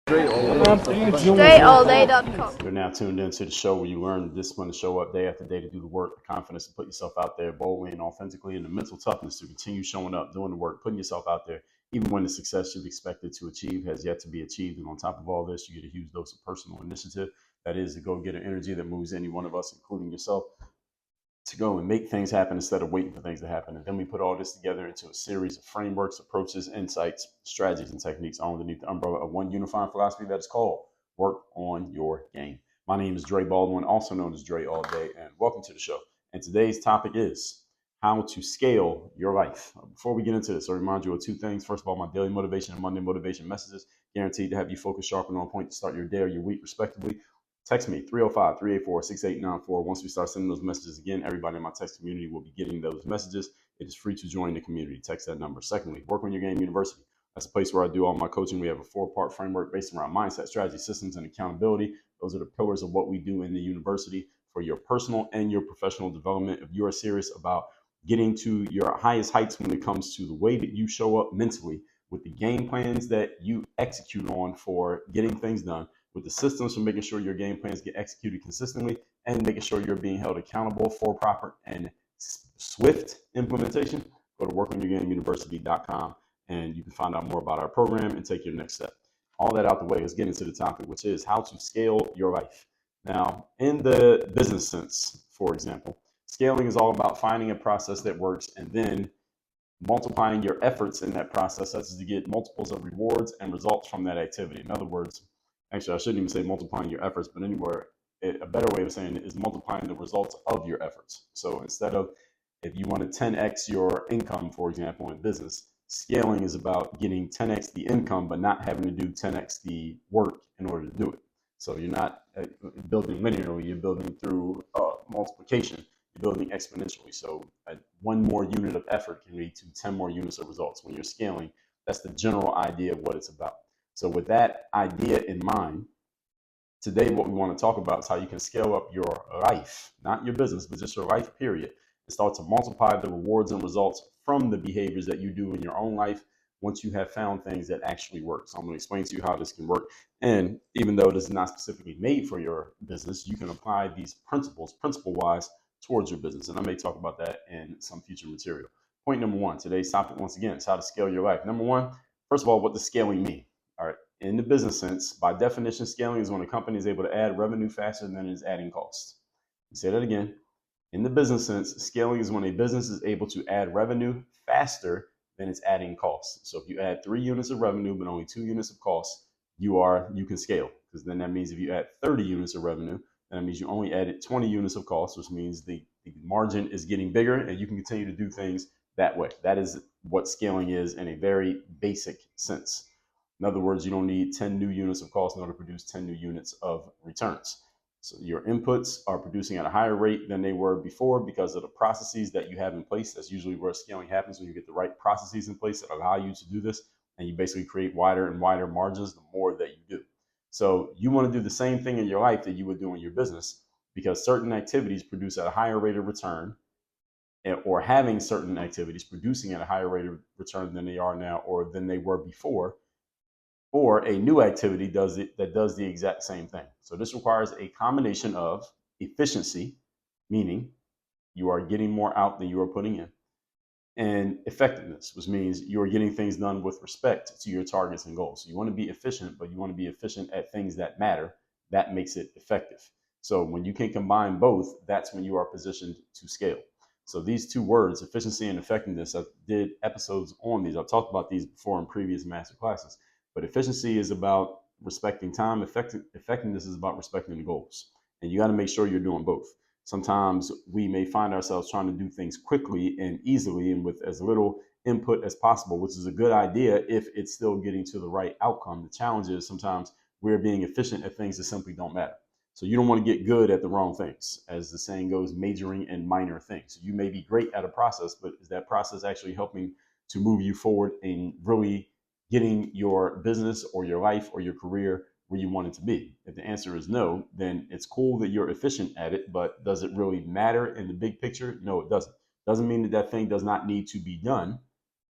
DreAllDay.com. You're now tuned into the show where you learn the discipline to show up day after day to do the work, the confidence to put yourself out there boldly and authentically, and the mental toughness to continue showing up, doing the work, putting yourself out there, even when the success you've expected to achieve has yet to be achieved. And on top of all this, you get a huge dose of personal initiative. That is the go-getter energy that moves any one of us, including yourself, to go and make things happen instead of waiting for things to happen. And then we put all this together into a series of frameworks, approaches, insights, strategies, and techniques all underneath the umbrella of one unifying philosophy that is called Work on Your Game. My name is Dre Baldwin, also known as Dre All Day, and welcome to the show. And today's topic is how to scale your life. Before we get into this, I'll remind you of two things. First of all, my daily motivation and Monday motivation messages, guaranteed to have you focused, sharp, and on point to start your day or your week, respectively. Text me, 305-384-6894. Once we start sending those messages again, everybody in my text community will be getting those messages. It is free to join the community. Text that number. Secondly, Work on Your Game University. That's a place where I do all my coaching. We have a 4-part framework based around mindset, strategy, systems, and accountability. Those are the pillars of what we do in the university for your personal and your professional development. If you are serious about getting to your highest heights when it comes to the way that you show up mentally, with the game plans that you execute on for getting things done, with the systems for making sure your game plans get executed consistently, and making sure you're being held accountable for proper and swift implementation, go to workonyourgameuniversity.com and you can find out more about our program and take your next step. All that out the way, let's get into the topic, which is how to scale your life. Now, in the business sense, for example, scaling is all about finding a process that works and then multiplying your efforts in that process such as to get multiples of rewards and results from that activity. In other words, actually, I shouldn't even say multiplying your efforts, but anywhere, a better way of saying it is multiplying the results of your efforts. So instead of, if you want to 10x your income, for example, in business, scaling is about getting 10x the income, but not having to do 10x the work in order to do it. So you're not building linearly, you're building through multiplication, you're building exponentially. So one more unit of effort can lead to 10 more units of results. When you're scaling, that's the general idea of what it's about. So with that idea in mind, today what we want to talk about is how you can scale up your life, not your business, but just your life, period, and start to multiply the rewards and results from the behaviors that you do in your own life once you have found things that actually work. So I'm going to explain to you how this can work. And even though this is not specifically made for your business, you can apply these principles, principle-wise, towards your business. And I may talk about that in some future material. Point number one, today's topic, once again, is how to scale your life. Number one, first of all, what does scaling mean? All right. In the business sense, by definition, scaling is when a company is able to add revenue faster than it is adding costs. Let me say that again. In the business sense, scaling is when a business is able to add revenue faster than it's adding costs. So if you add 3 units of revenue, but only 2 units of cost, you can scale. Because then that means if you add 30 units of revenue, then that means you only added 20 units of cost, which means the margin is getting bigger and you can continue to do things that way. That is what scaling is in a very basic sense. In other words, you don't need 10 new units of cost in order to produce 10 new units of returns. So your inputs are producing at a higher rate than they were before because of the processes that you have in place. That's usually where scaling happens, when you get the right processes in place that allow you to do this, and you basically create wider and wider margins the more that you do. So you want to do the same thing in your life that you would do in your business, because certain activities produce at a higher rate of return, or having certain activities producing at a higher rate of return than they are now or than they were before, or a new activity does the exact same thing. So this requires a combination of efficiency, meaning you are getting more out than you are putting in, and effectiveness, which means you are getting things done with respect to your targets and goals. So you want to be efficient, but you want to be efficient at things that matter. That makes it effective. So when you can combine both, that's when you are positioned to scale. So these two words, efficiency and effectiveness, I did episodes on these. I've talked about these before in previous master classes. But efficiency is about respecting time. Effectiveness is about respecting the goals. And you got to make sure you're doing both. Sometimes we may find ourselves trying to do things quickly and easily and with as little input as possible, which is a good idea if it's still getting to the right outcome. The challenge is sometimes we're being efficient at things that simply don't matter. So you don't want to get good at the wrong things. As the saying goes, majoring in minor things. You may be great at a process, but is that process actually helping to move you forward and really getting your business or your life or your career where you want it to be? If the answer is no, then it's cool that you're efficient at it, but does it really matter in the big picture? No, it doesn't. Doesn't mean that that thing does not need to be done,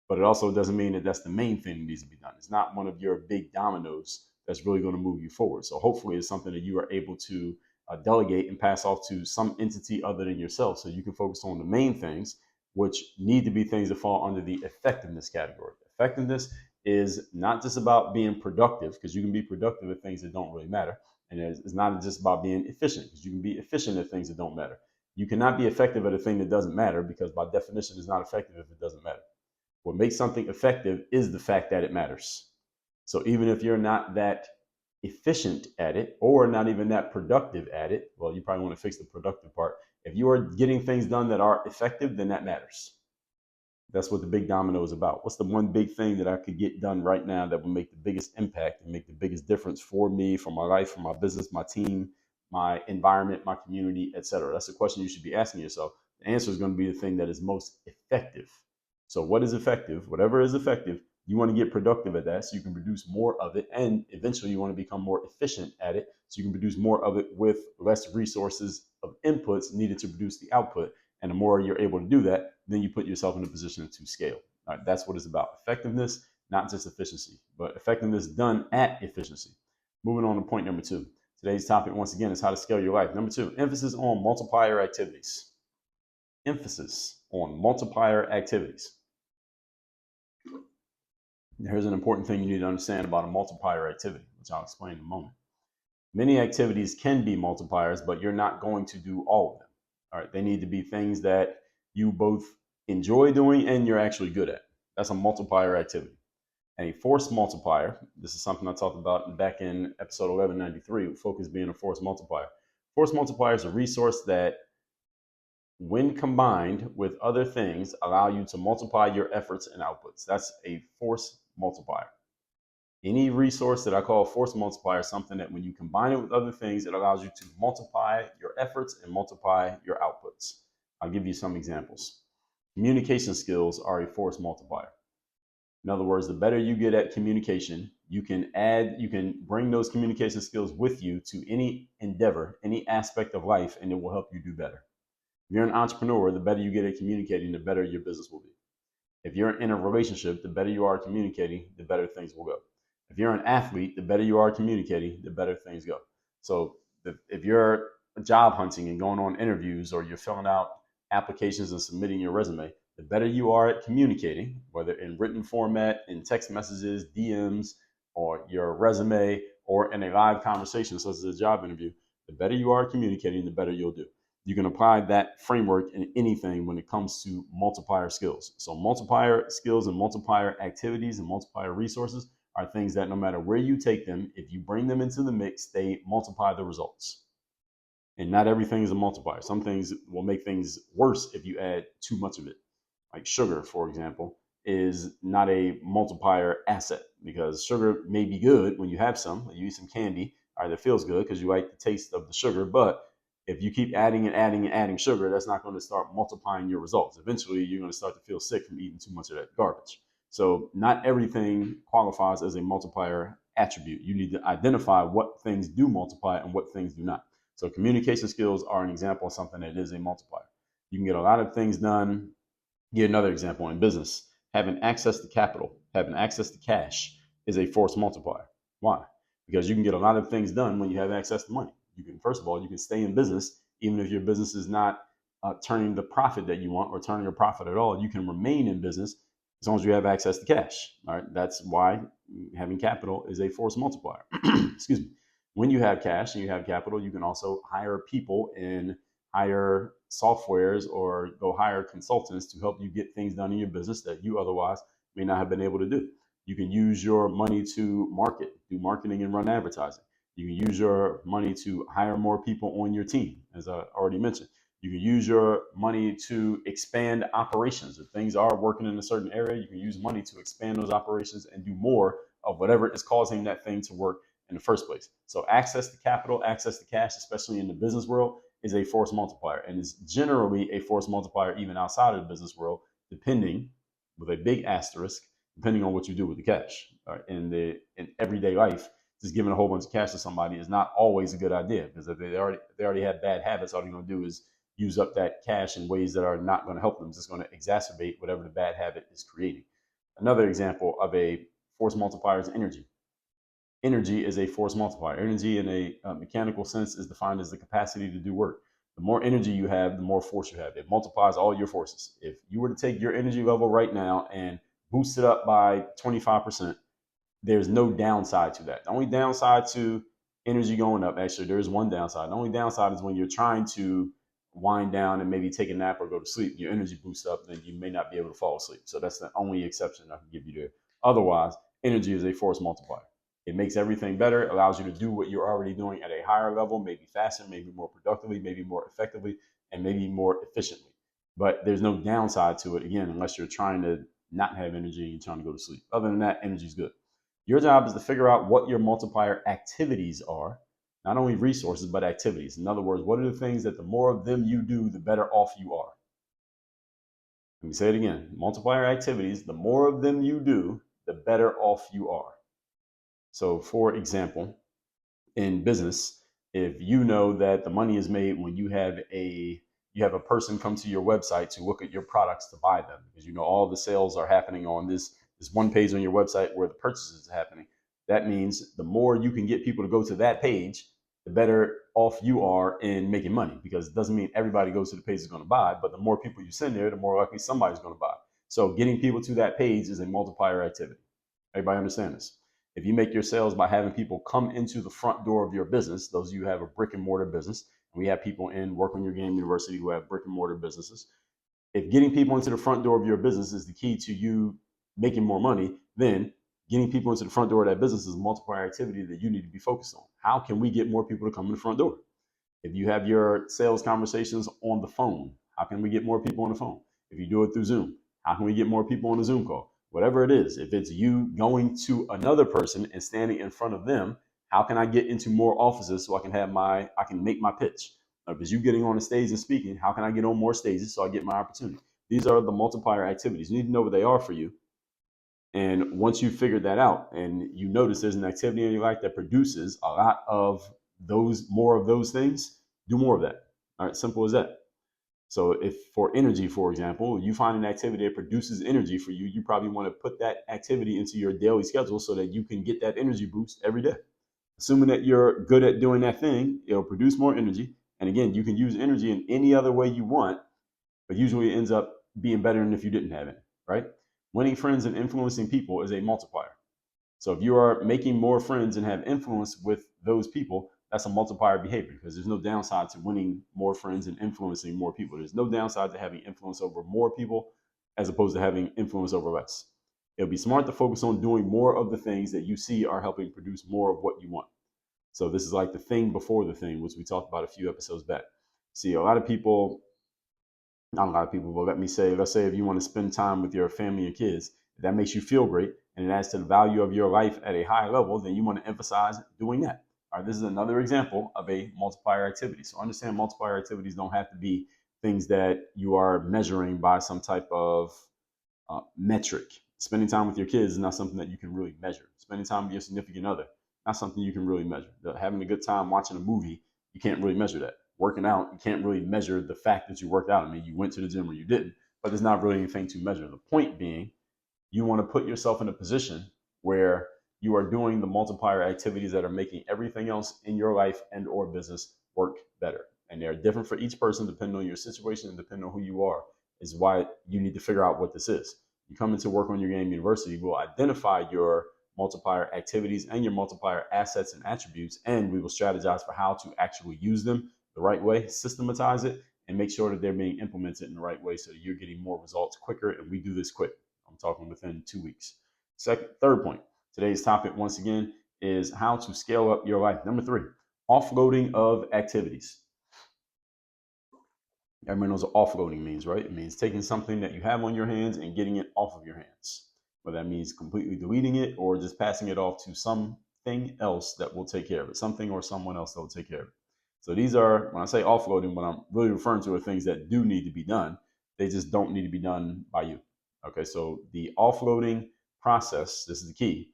but it also doesn't mean that that's the main thing that needs to be done. It's not one of your big dominoes that's really going to move you forward. So hopefully it's something that you are able to delegate and pass off to some entity other than yourself, so you can focus on the main things, which need to be things that fall under the effectiveness category. Effectiveness is not just about being productive, because you can be productive at things that don't really matter. And it's not just about being efficient, because you can be efficient at things that don't matter. You cannot be effective at a thing that doesn't matter, because by definition, it's not effective if it doesn't matter. What makes something effective is the fact that it matters. So even if you're not that efficient at it, or not even that productive at it, well, you probably want to fix the productive part. If you are getting things done that are effective, then that matters. That's what the big domino is about. What's the one big thing that I could get done right now that will make the biggest impact and make the biggest difference for me, for my life, for my business, my team, my environment, my community, etc.? That's the question you should be asking yourself. The answer is going to be the thing that is most effective. So what is effective? Whatever is effective, you want to get productive at that so you can produce more of it. And eventually you want to become more efficient at it so you can produce more of it with less resources of inputs needed to produce the output. And the more you're able to do that, then you put yourself in a position to scale. All right, that's what it's about. Effectiveness, not just efficiency, but effectiveness done at efficiency. Moving on to point number 2. Today's topic, once again, is how to scale your life. Number 2, emphasis on multiplier activities. Emphasis on multiplier activities. Here's an important thing you need to understand about a multiplier activity, which I'll explain in a moment. Many activities can be multipliers, but you're not going to do all of them. All right, they need to be things that you both enjoy doing and you're actually good at. That's a multiplier activity. And a force multiplier, this is something I talked about back in episode 1193, focus being a force multiplier. Force multiplier is a resource that, when combined with other things, allow you to multiply your efforts and outputs. That's a force multiplier. Any resource that I call a force multiplier is something that when you combine it with other things, it allows you to multiply your efforts and multiply your outputs. I'll give you some examples. Communication skills are a force multiplier. In other words, the better you get at communication, you can bring those communication skills with you to any endeavor, any aspect of life, and it will help you do better. If you're an entrepreneur, the better you get at communicating, the better your business will be. If you're in a relationship, the better you are communicating, the better things will go. If you're an athlete, the better you are communicating, the better things go. So if you're job hunting and going on interviews, or you're filling out applications and submitting your resume, the better you are at communicating, whether in written format, in text messages, DMs, or your resume, or in a live conversation such as a job interview, the better you are at communicating, the better you'll do. You can apply that framework in anything when it comes to multiplier skills. So multiplier skills and multiplier activities and multiplier resources are things that no matter where you take them, if you bring them into the mix, they multiply the results. And not everything is a multiplier. Some things will make things worse if you add too much of it. Like sugar, for example, is not a multiplier asset, because sugar may be good when you have some. You eat some candy, all right, that feels good because you like the taste of the sugar, but if you keep adding and adding and adding sugar, that's not going to start multiplying your results. Eventually, you're going to start to feel sick from eating too much of that garbage. So not everything qualifies as a multiplier attribute. You need to identify what things do multiply and what things do not. So communication skills are an example of something that is a multiplier. You can get a lot of things done. Get another example in business. Having access to capital, having access to cash is a force multiplier. Why? Because you can get a lot of things done when you have access to money. You can, first of all, you can stay in business even if your business is not turning the profit that you want or turning a profit at all. You can remain in business as long as you have access to cash. All right, that's why having capital is a force multiplier. Excuse me. When you have cash and you have capital, you can also hire people and hire softwares or go hire consultants to help you get things done in your business that you otherwise may not have been able to do. You can use your money to market, do marketing and run advertising. You can use your money to hire more people on your team, as I already mentioned. You can use your money to expand operations. If things are working in a certain area, you can use money to expand those operations and do more of whatever is causing that thing to work in the first place. So access to capital, access to cash, especially in the business world, is a force multiplier, and is generally a force multiplier even outside of the business world, depending, with a big asterisk, depending on what you do with the cash. In everyday life, just giving a whole bunch of cash to somebody is not always a good idea, because if they already have bad habits, all they're going to do is use up that cash in ways that are not going to help them. It's just going to exacerbate whatever the bad habit is creating. Another example of a force multiplier is energy. Energy is a force multiplier. Energy in a mechanical sense is defined as the capacity to do work. The more energy you have, the more force you have. It multiplies all your forces. If you were to take your energy level right now and boost it up by 25%, there's no downside to that. The only downside to energy going up, actually, there is one downside. The only downside is when you're trying to wind down and maybe take a nap or go to sleep, your energy boosts up, then you may not be able to fall asleep. So that's the only exception I can give you there. Otherwise, energy is a force multiplier. It makes everything better, allows you to do what you're already doing at a higher level, maybe faster, maybe more productively, maybe more effectively, and maybe more efficiently. But there's no downside to it, again, unless you're trying to not have energy and you're trying to go to sleep. Other than that, energy is good. Your job is to figure out what your multiplier activities are, not only resources, but activities. In other words, what are the things that the more of them you do, the better off you are? Let me say it again. Multiplier activities, the more of them you do, the better off you are. So, for example, in business, if you know that the money is made when you have a person come to your website to look at your products to buy them, because you know all the sales are happening on this one page on your website where the purchases are happening. That means the more you can get people to go to that page, the better off you are in making money, because it doesn't mean everybody goes to the page is going to buy, but the more people you send there, the more likely somebody's going to buy. So getting people to that page is a multiplier activity. Everybody understand this? If you make your sales by having people come into the front door of your business, those of you who have a brick and mortar business, and we have people in Work on Your Game University who have brick and mortar businesses. If getting people into the front door of your business is the key to you making more money, then getting people into the front door of that business is a multiplier activity that you need to be focused on. How can we get more people to come in the front door? If you have your sales conversations on the phone, how can we get more people on the phone? If you do it through Zoom, how can we get more people on a Zoom call? Whatever it is, if it's you going to another person and standing in front of them, how can I get into more offices so I can make my pitch? If it's you getting on the stage and speaking, how can I get on more stages so I get my opportunity? These are the multiplier activities. You need to know what they are for you. And once you figure that out and you notice there's an activity in your life that produces a lot of more of those things, do more of that. All right, simple as that. So if for energy, for example, you find an activity that produces energy for you, you probably want to put that activity into your daily schedule so that you can get that energy boost every day. Assuming that you're good at doing that thing, it'll produce more energy. And again, you can use energy in any other way you want, but usually it ends up being better than if you didn't have it, right? Winning friends and influencing people is a multiplier. So if you are making more friends and have influence with those people, that's a multiplier behavior, because there's no downside to winning more friends and influencing more people. There's no downside to having influence over more people as opposed to having influence over less. It'll be smart to focus on doing more of the things that you see are helping produce more of what you want. So this is like the thing before the thing, which we talked about a few episodes back. See, a lot of people, not a lot of people, but let's say if you want to spend time with your family and kids, if that makes you feel great and it adds to the value of your life at a high level, then you want to emphasize doing that. All right, this is another example of a multiplier activity. So understand multiplier activities don't have to be things that you are measuring by some type of metric. Spending time with your kids is not something that you can really measure. Spending time with your significant other, not something you can really measure. Having a good time watching a movie, you can't really measure that. Working out, you can't really measure the fact that you worked out. I mean, you went to the gym or you didn't, but there's not really anything to measure. The point being, you want to put yourself in a position where you are doing the multiplier activities that are making everything else in your life and or business work better. And they're different for each person depending on your situation and depending on who you are, is why you need to figure out what this is. You come into Work on Your Game University, we'll identify your multiplier activities and your multiplier assets and attributes, and we will strategize for how to actually use them the right way, systematize it, and make sure that they're being implemented in the right way so that you're getting more results quicker. And we do this quick. I'm talking within 2 weeks. Third point, today's topic, once again, is how to scale up your life. Number 3, offloading of activities. Everyone knows what offloading means, right? It means taking something that you have on your hands and getting it off of your hands. Whether that means completely deleting it or just passing it off to something else that will take care of it, something or someone else that will take care of it. So these are, when I say offloading, what I'm really referring to are things that do need to be done. They just don't need to be done by you. Okay, so the offloading process, this is the key,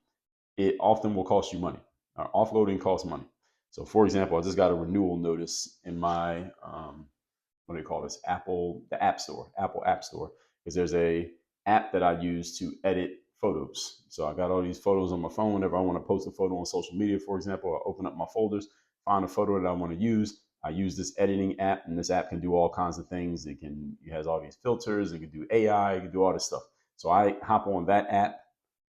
it often will cost you money. Offloading costs money. So for example, I just got a renewal notice in my, what do they call this? Apple App Store, because there's a app that I use to edit photos. So I got all these photos on my phone. Whenever I want to post a photo on social media, for example, I open up my folders, find a photo that I want to use. I use this editing app, and this app can do all kinds of things. It has all these filters. It can do AI. It can do all this stuff. So I hop on that app,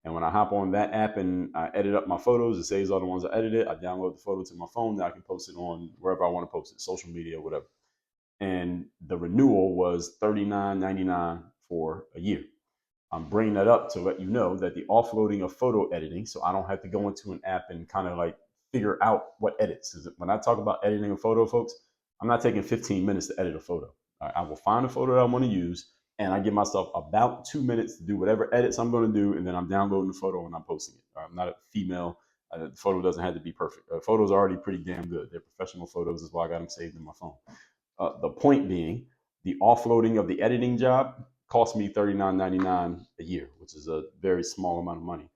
and when I hop on that app and I edit up my photos, it saves all the ones I edited. I download the photo to my phone. That I can post it on wherever I want to post it, social media, whatever. And the renewal was $39.99 for a year. I'm bringing that up to let you know that the offloading of photo editing, so I don't have to go into an app and kind of like figure out what edits. Because when I talk about editing a photo, folks, I'm not taking 15 minutes to edit a photo. I will find a photo that I want to use, and I give myself about 2 minutes to do whatever edits I'm going to do, and then I'm downloading the photo and I'm posting it. I'm not a female. The photo doesn't have to be perfect. Photos are already pretty damn good. They're professional photos. That's why I got them saved in my phone. The point being, the offloading of the editing job cost me $39.99 a year, which is a very small amount of money.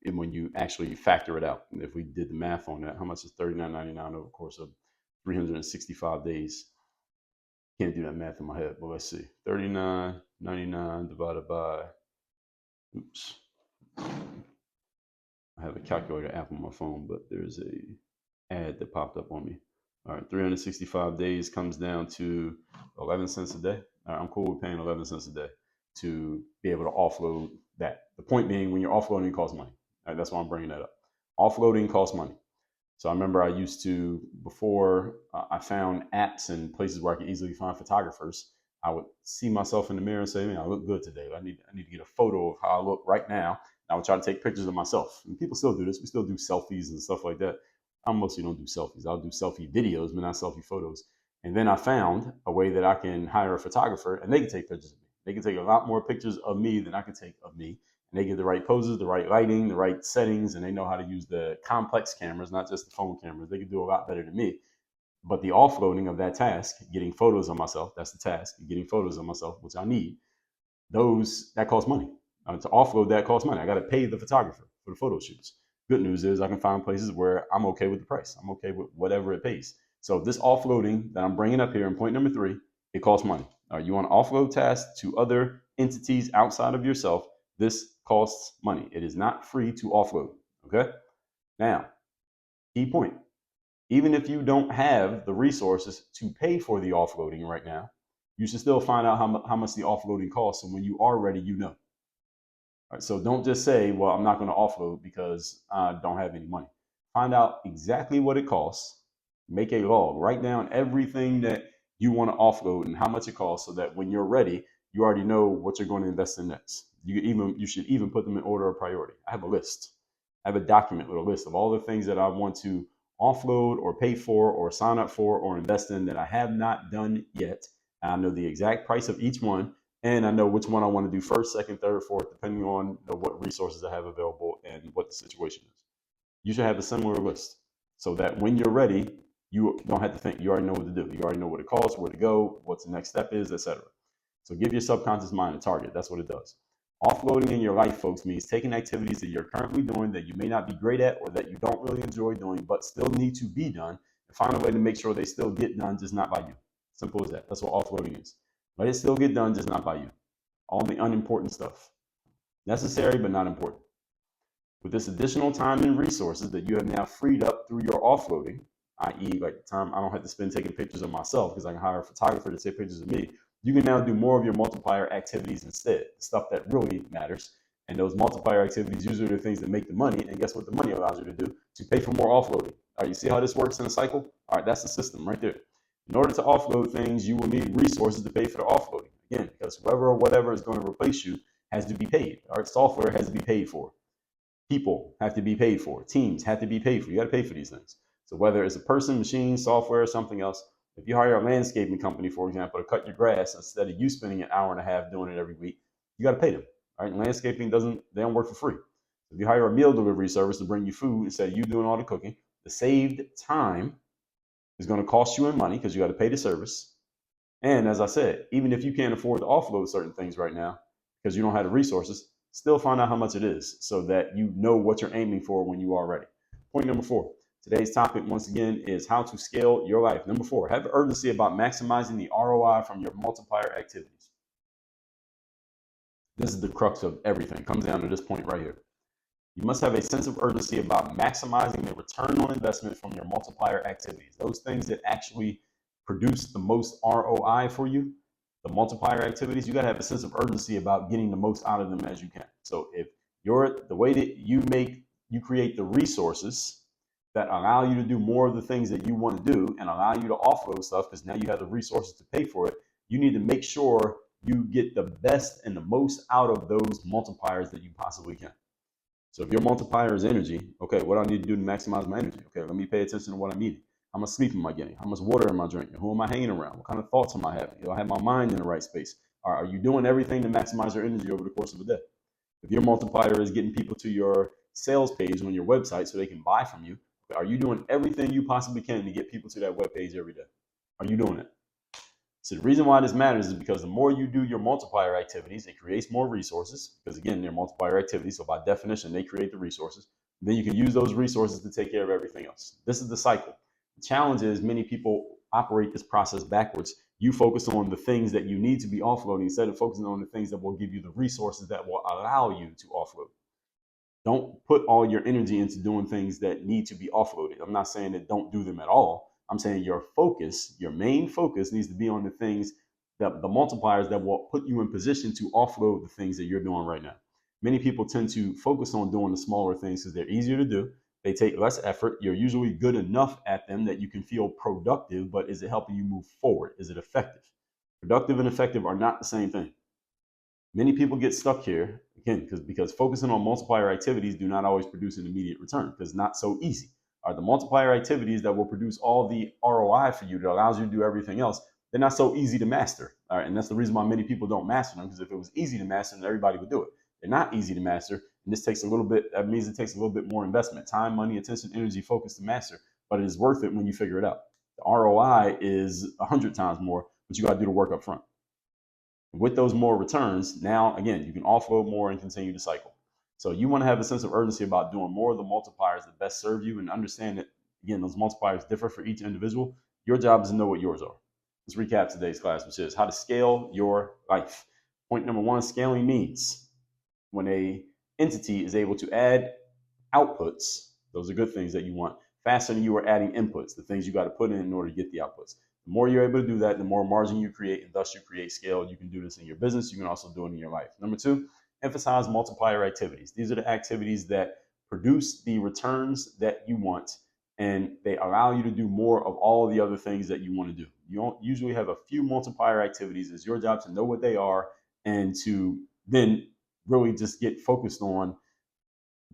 And when you actually factor it out, and if we did the math on that, how much is $39.99 over the course of 365 days? Can't do that math in my head, but let's see. $39.99 divided by, oops. I have a calculator app on my phone, but there's a ad that popped up on me. All right, 365 days comes down to 11 cents a day. All right, I'm cool with paying 11 cents a day to be able to offload that. The point being, when you're offloading, it costs money. All right, that's why I'm bringing that up. Offloading costs money. So I remember I used to, before I found apps and places where I could easily find photographers, I would see myself in the mirror and say, man, I look good today. I need to get a photo of how I look right now. I would try to take pictures of myself. And people still do this. We still do selfies and stuff like that. I mostly don't do selfies. I'll do selfie videos, but not selfie photos. And then I found a way that I can hire a photographer and they can take pictures of me. They can take a lot more pictures of me than I can take of me. And they get the right poses, the right lighting, the right settings, and they know how to use the complex cameras, not just the phone cameras. They can do a lot better than me. But the offloading of that task, getting photos of myself, that's the task, getting photos of myself, which I need, that costs money. To offload that costs money. I got to pay the photographer for the photo shoots. Good news is I can find places where I'm okay with the price. I'm okay with whatever it pays. So this offloading that I'm bringing up here in point number 3, it costs money. You want to offload tasks to other entities outside of yourself. This costs money. It is not free to offload. Okay. Now, key point. Even if you don't have the resources to pay for the offloading right now, you should still find out how much the offloading costs. And when you are ready, you know. All right, so don't just say, well, I'm not going to offload because I don't have any money. Find out exactly what it costs. Make a log. Write down everything that you want to offload and how much it costs so that when you're ready, you already know what you're going to invest in next. You should even put them in order of priority. I have a list. I have a document with a list of all the things that I want to offload or pay for or sign up for or invest in that I have not done yet. I know the exact price of each one. And I know which one I want to do first, second, third, fourth, depending on what resources I have available and what the situation is. You should have a similar list so that when you're ready, you don't have to think. You already know what to do. You already know what it costs, where to go, what the next step is, etc. So give your subconscious mind a target. That's what it does. Offloading in your life, folks, means taking activities that you're currently doing that you may not be great at or that you don't really enjoy doing, but still need to be done, and find a way to make sure they still get done, just not by you. Simple as that. That's what offloading is. Let it still get done, just not by you. All the unimportant stuff. Necessary, but not important. With this additional time and resources that you have now freed up through your offloading, i.e. like the time I don't have to spend taking pictures of myself because I can hire a photographer to take pictures of me, you can now do more of your multiplier activities instead, the stuff that really matters. And those multiplier activities usually are the things that make the money. And guess what the money allows you to do? To pay for more offloading. All right, you see how this works in a cycle? All right, that's the system right there. In order to offload things, you will need resources to pay for the offloading. Again, because whoever or whatever is going to replace you has to be paid. All right, software has to be paid for. People have to be paid for. Teams have to be paid for. You got to pay for these things. So whether it's a person, machine, software, or something else, if you hire a landscaping company, for example, to cut your grass instead of you spending an hour and a half doing it every week, you got to pay them. All right, landscaping they don't work for free. If you hire a meal delivery service to bring you food instead of you doing all the cooking, the saved time is going to cost you in money because you got to pay the service. And as I said, even if you can't afford to offload certain things right now because you don't have the resources, still find out how much it is so that you know what you're aiming for when you are ready. Point number 4. Today's topic, once again, is how to scale your life. Number 4, have urgency about maximizing the ROI from your multiplier activities. This is the crux of everything. It comes down to this point right here. You must have a sense of urgency about maximizing the return on investment from your multiplier activities. Those things that actually produce the most ROI for you, the multiplier activities, you got to have a sense of urgency about getting the most out of them as you can. So if you're the way that you create the resources that allow you to do more of the things that you want to do and allow you to offload stuff because now you have the resources to pay for it, you need to make sure you get the best and the most out of those multipliers that you possibly can. So if your multiplier is energy, okay, what do I need to do to maximize my energy? Okay, let me pay attention to what I'm eating. How much sleep am I getting? How much water am I drinking? Who am I hanging around? What kind of thoughts am I having? Do I have my mind in the right space? Are you doing everything to maximize your energy over the course of a day? If your multiplier is getting people to your sales page on your website so they can buy from you, are you doing everything you possibly can to get people to that web page every day? Are you doing it? So the reason why this matters is because the more you do your multiplier activities, it creates more resources because again, they're multiplier activities. So by definition, they create the resources. Then you can use those resources to take care of everything else. This is the cycle. The challenge is many people operate this process backwards. You focus on the things that you need to be offloading instead of focusing on the things that will give you the resources that will allow you to offload. Don't put all your energy into doing things that need to be offloaded. I'm not saying that don't do them at all. I'm saying your focus, your main focus needs to be on the things that the multipliers that will put you in position to offload the things that you're doing right now. Many people tend to focus on doing the smaller things because they're easier to do. They take less effort. You're usually good enough at them that you can feel productive, but is it helping you move forward? Is it effective? Productive and effective are not the same thing. Many people get stuck here again because focusing on multiplier activities do not always produce an immediate return because it's not so easy. Are the multiplier activities that will produce all the ROI for you that allows you to do everything else? They're not so easy to master. All right, and that's the reason why many people don't master them because if it was easy to master, then everybody would do it. They're not easy to master, and this takes a little bit. That means it takes a little bit more investment, time, money, attention, energy, focus to master. But it is worth it when you figure it out. The ROI is 100 times more, but you got to do the work up front. With those more returns, now again, you can offload more and continue to cycle. So you want to have a sense of urgency about doing more of the multipliers that best serve you and understand that, again, those multipliers differ for each individual. Your job is to know what yours are. Let's recap today's class, which is how to scale your life. Point number one, scaling means when a entity is able to add outputs, those are good things that you want, faster than you are adding inputs, the things you got to put in order to get the outputs. The more you're able to do that, the more margin you create, and thus you create scale. You can do this in your business. You can also do it in your life. Number two, emphasize multiplier activities. These are the activities that produce the returns that you want, and they allow you to do more of all of the other things that you want to do. You don't usually have a few multiplier activities. It's your job to know what they are and to then really just get focused on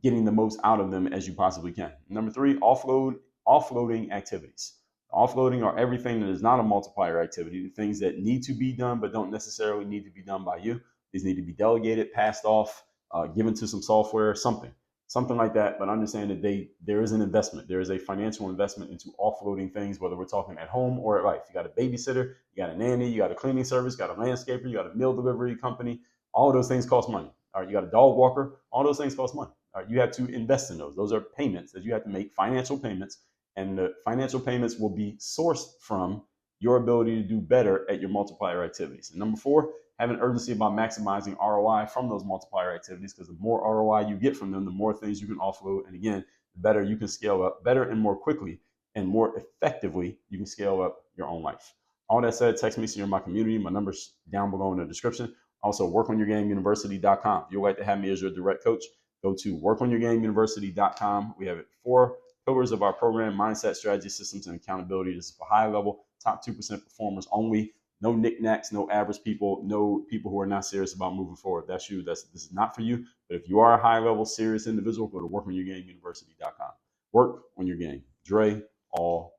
getting the most out of them as you possibly can. Number three, offloading activities. Offloading are everything that is not a multiplier activity, the things that need to be done but don't necessarily need to be done by you. These need to be delegated, passed off, given to some software, something like that. But understand that there is an investment. There is a financial investment into offloading things, whether we're talking at home or at life. You got a babysitter, you got a nanny, you got a cleaning service, you got a landscaper, you got a meal delivery company. All of those things cost money. All right, you got a dog walker. All those things cost money. All right, you have to invest in those. Those are payments that you have to make, financial payments, and the financial payments will be sourced from your ability to do better at your multiplier activities. And number four, have an urgency about maximizing ROI from those multiplier activities because the more ROI you get from them, the more things you can offload. And again, the better you can scale up, better and more quickly and more effectively, you can scale up your own life. All that said, text me so you're in my community. My number's down below in the description. Also, workonyourgameuniversity.com. If you'd like to have me as your direct coach, go to workonyourgameuniversity.com. We have 4 pillars of our program: mindset, strategy, systems, and accountability. This is for high level, top 2% performers only. No knickknacks, no average people, no people who are not serious about moving forward. That's you. This is not for you. But if you are a high level, serious individual, go to workonyourgameuniversity.com. Work on your game. Dre, all